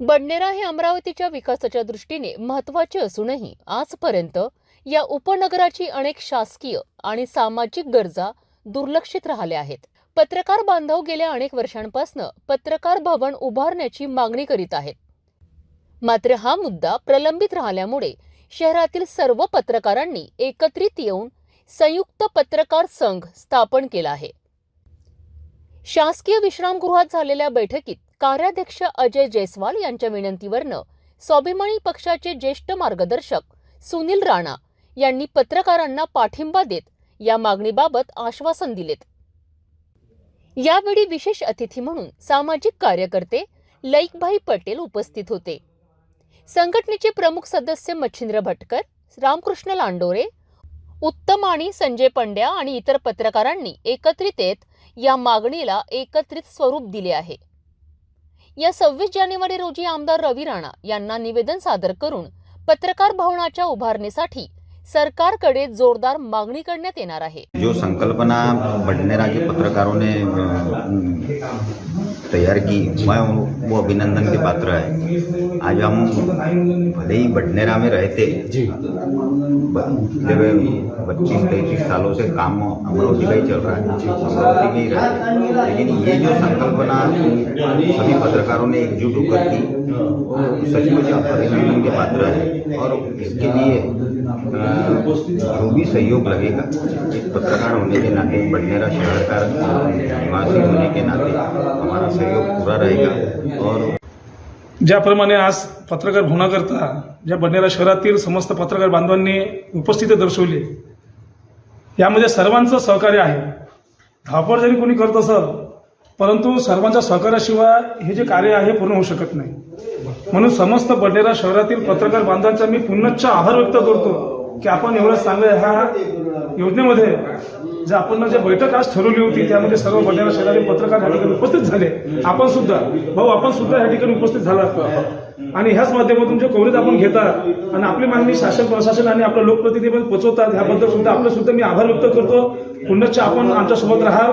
बडनेरा हे अमरावतीच्या विकासाच्या दृष्टीने महत्त्वाचे असूनही आजपर्यंत या उपनगराची अनेक शासकीय आणि सामाजिक गरजा दुर्लक्षित राहिल्या आहेत. पत्रकार बांधव गेल्या अनेक वर्षांपासून पत्रकार भवन उभारण्याची मागणी करीत आहेत. मात्र हा मुद्दा प्रलंबित राहिल्यामुळे शहरातील सर्व पत्रकारांनी एकत्रित येऊन संयुक्त पत्रकार संघ स्थापन केला आहे. शासकीय विश्रामगृहात झालेल्या बैठकीत कार्याध्यक्ष अजय जयस्वाल यांच्या विनंतीवरनं स्वाभिमानी पक्षाचे ज्येष्ठ मार्गदर्शक सुनील राणा यांनी पत्रकारांना पाठिंबा देत या मागणीबाबत आश्वासन दिलेत. यावेळी विशेष अतिथी म्हणून सामाजिक कार्यकर्ते लईकभाई पटेल उपस्थित होते. संघटनेचे प्रमुख सदस्य मच्छिंद्र भटकर, रामकृष्ण लांडोरे, उत्तम आणि संजय पंड्या आणि इतर पत्रकारांनी एकत्रित येत या मागणीला एकत्रित स्वरूप दिले आहे. या 26 जानेवारी रोजी आमदार रवी राणा यांना निवेदन सादर करून पत्रकार भवनाच्या उभारणीसाठी सरकारकडे जोरदार मागणी करण्यात येणार आहे. जो संकल्पना बडनेरा के पत्रकारों ने तैयार की, मैं वो अभिनंदन के पात्र है। आज हम भले ही बडनेरा में रहते, जब 25-33 सालों से काम अमरावती का ही चल रहा है, अमरावती में ही रहते, लेकिन ये जो संकल्पना सभी पत्रकारों ने एकजुट होकर की, सचमुच अभिनंदन के पात्र है। और इसके लिए जो भी सहयोग लगेगा, एक पत्रकार होने के नाते, बडनेरा शहर का निवासी होने के नाते हमारा सहयोग पूरा रहेगा। और ज्याप्रमाणे आज पत्रकार भवनाकरता ज्या बडनेरा शहरातील समस्त पत्रकार बांधवांनी उपस्थिती दर्शवली, यामध्ये सर्वांचं सहकार्य आहे. धावपळ जरी कोणी करत असेल, परंतु सर्वांच्या सहकार्याशिवाय हे जे कार्य आहे पूर्ण होऊ शकत नाही. म्हणून समस्त बडनेरा शहरातील पत्रकार बांधवांचा मी पुनश्च आभार व्यक्त करतो की आपण एवढं चांगलं ह्या योजनेमध्ये जे आपण जे बैठक आज ठरवली होती, त्यामध्ये सर्व बडनेरा शहरातील पत्रकार या ठिकाणी उपस्थित झाले. आपण सुद्धा या ठिकाणी उपस्थित झाला आणि ह्याच माध्यमातून जे कव्हरेज आपण घेतात आणि आपली मागणी शासन, प्रशासन आणि आपल्या लोकप्रतिनिधीपर्यंत पोहोचवतात, ह्याबद्दल सुद्धा आपलं मी आभार व्यक्त करतो. पुनश्च आपण आमच्यासोबत राहा.